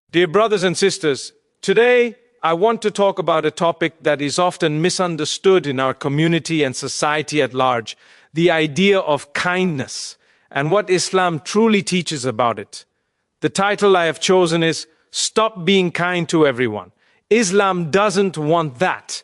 Dear brothers and sisters, today I want to talk about a topic that is often misunderstood in our community and society at large, the idea of kindness and what Islam truly teaches about it. The title I have chosen is Stop Being Kind to Everyone. Islam doesn't want that.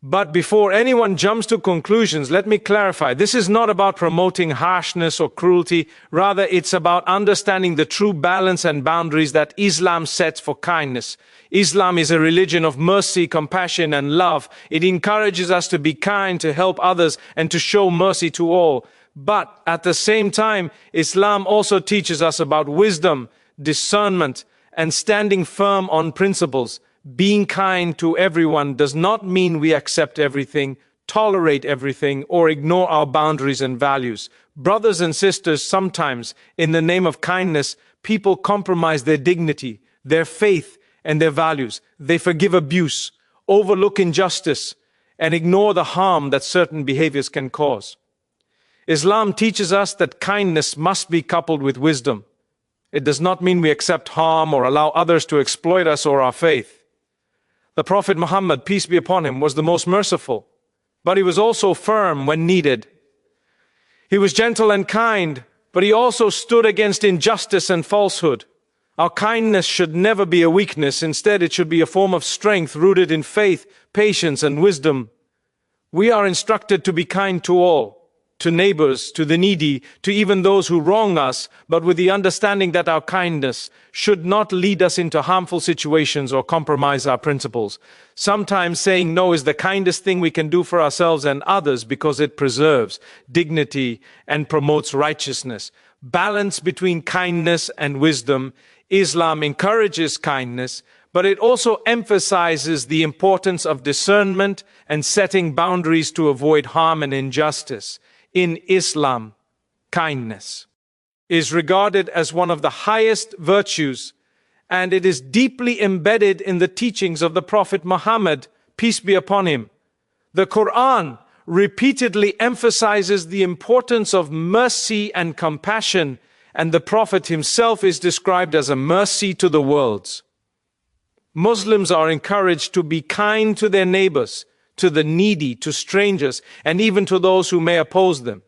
But before anyone jumps to conclusions, let me clarify. This is not about promoting harshness or cruelty. Rather, it's about understanding the true balance and boundaries that Islam sets for kindness. Islam is a religion of mercy, compassion, and love. It encourages us to be kind, to help others, and to show mercy to all. But at the same time, Islam also teaches us about wisdom, discernment, and standing firm on principles. Being kind to everyone does not mean we accept everything, tolerate everything, or ignore our boundaries and values. Brothers and sisters, sometimes, in the name of kindness, people compromise their dignity, their faith, and their values. They forgive abuse, overlook injustice, and ignore the harm that certain behaviors can cause. Islam teaches us that kindness must be coupled with wisdom. It does not mean we accept harm or allow others to exploit us or our faith. The Prophet Muhammad, peace be upon him, was the most merciful, but he was also firm when needed. He was gentle and kind, but he also stood against injustice and falsehood. Our kindness should never be a weakness. Instead, it should be a form of strength rooted in faith, patience, and wisdom. We are instructed to be kind to all, to neighbors, to the needy, to even those who wrong us, but with the understanding that our kindness should not lead us into harmful situations or compromise our principles. Sometimes saying no is the kindest thing we can do for ourselves and others because it preserves dignity and promotes righteousness. Balance between kindness and wisdom. Islam encourages kindness, but it also emphasizes the importance of discernment and setting boundaries to avoid harm and injustice. In Islam, kindness is regarded as one of the highest virtues, and it is deeply embedded in the teachings of the Prophet Muhammad, peace be upon him. The Quran repeatedly emphasizes the importance of mercy and compassion, and the Prophet himself is described as a mercy to the worlds. Muslims are encouraged to be kind to their neighbors, to the needy, to strangers, and even to those who may oppose them.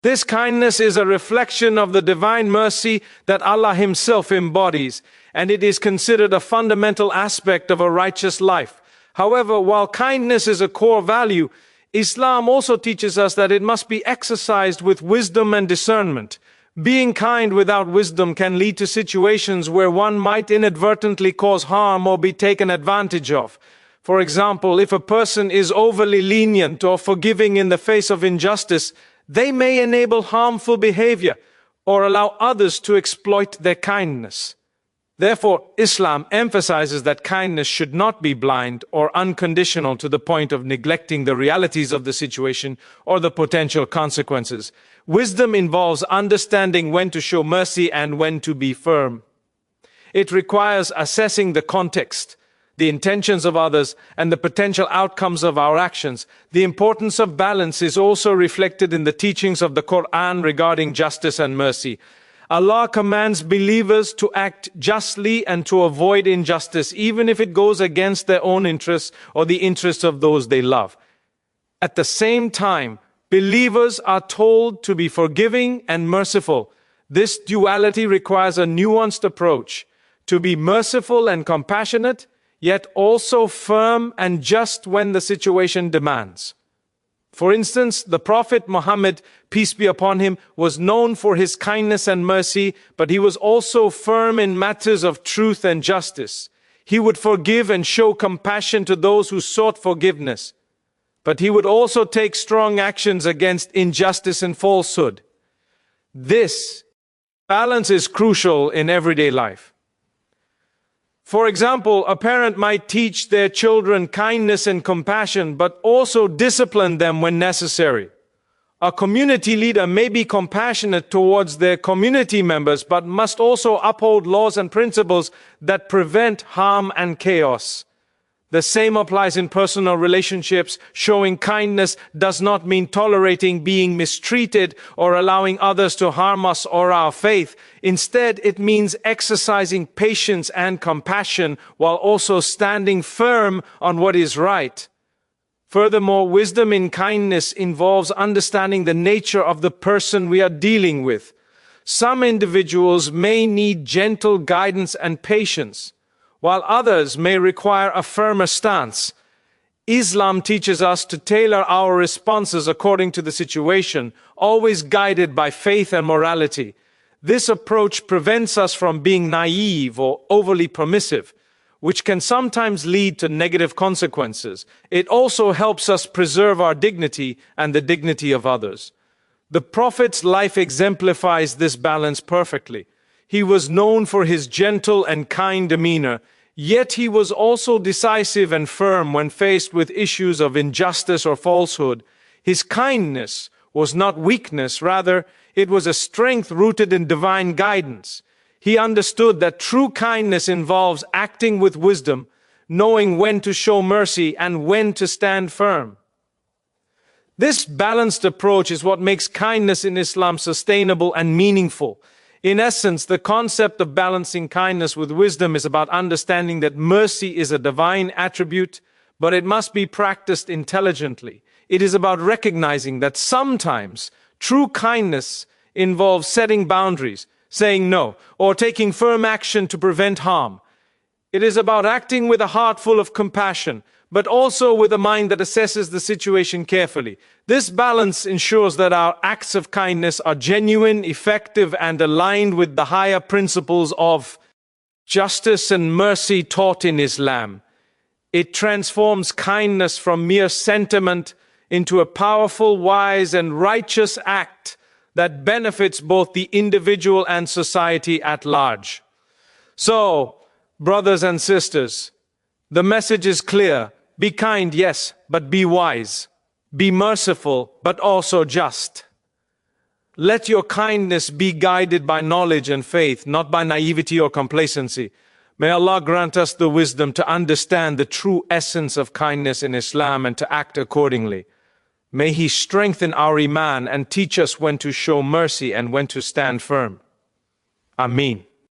This kindness is a reflection of the divine mercy that Allah Himself embodies, and it is considered a fundamental aspect of a righteous life. However, while kindness is a core value, Islam also teaches us that it must be exercised with wisdom and discernment. Being kind without wisdom can lead to situations where one might inadvertently cause harm or be taken advantage of. For example, if a person is overly lenient or forgiving in the face of injustice, they may enable harmful behavior or allow others to exploit their kindness. Therefore, Islam emphasizes that kindness should not be blind or unconditional to the point of neglecting the realities of the situation or the potential consequences. Wisdom involves understanding when to show mercy and when to be firm. It requires assessing the context, the intentions of others, and the potential outcomes of our actions. The importance of balance is also reflected in the teachings of the Quran regarding justice and mercy. Allah commands believers to act justly and to avoid injustice, even if it goes against their own interests or the interests of those they love. At the same time, believers are told to be forgiving and merciful. This duality requires a nuanced approach, to be merciful and compassionate, yet also firm and just when the situation demands. For instance, the Prophet Muhammad, peace be upon him, was known for his kindness and mercy, but he was also firm in matters of truth and justice. He would forgive and show compassion to those who sought forgiveness, but he would also take strong actions against injustice and falsehood. This balance is crucial in everyday life. For example, a parent might teach their children kindness and compassion, but also discipline them when necessary. A community leader may be compassionate towards their community members, but must also uphold laws and principles that prevent harm and chaos. The same applies in personal relationships. Showing kindness does not mean tolerating being mistreated or allowing others to harm us or our faith. Instead, it means exercising patience and compassion while also standing firm on what is right. Furthermore, wisdom in kindness involves understanding the nature of the person we are dealing with. Some individuals may need gentle guidance and patience, while others may require a firmer stance. Islam teaches us to tailor our responses according to the situation, always guided by faith and morality. This approach prevents us from being naive or overly permissive, which can sometimes lead to negative consequences. It also helps us preserve our dignity and the dignity of others. The Prophet's life exemplifies this balance perfectly. He was known for his gentle and kind demeanor, yet he was also decisive and firm when faced with issues of injustice or falsehood. His kindness was not weakness, rather, it was a strength rooted in divine guidance. He understood that true kindness involves acting with wisdom, knowing when to show mercy and when to stand firm. This balanced approach is what makes kindness in Islam sustainable and meaningful. In essence, the concept of balancing kindness with wisdom is about understanding that mercy is a divine attribute, but it must be practiced intelligently. It is about recognizing that sometimes true kindness involves setting boundaries, saying no, or taking firm action to prevent harm. It is about acting with a heart full of compassion, but also with a mind that assesses the situation carefully. This balance ensures that our acts of kindness are genuine, effective, and aligned with the higher principles of justice and mercy taught in Islam. It transforms kindness from mere sentiment into a powerful, wise, and righteous act that benefits both the individual and society at large. So, brothers and sisters, the message is clear. Be kind, yes, but be wise. Be merciful, but also just. Let your kindness be guided by knowledge and faith, not by naivety or complacency. May Allah grant us the wisdom to understand the true essence of kindness in Islam and to act accordingly. May He strengthen our Iman and teach us when to show mercy and when to stand firm. Ameen.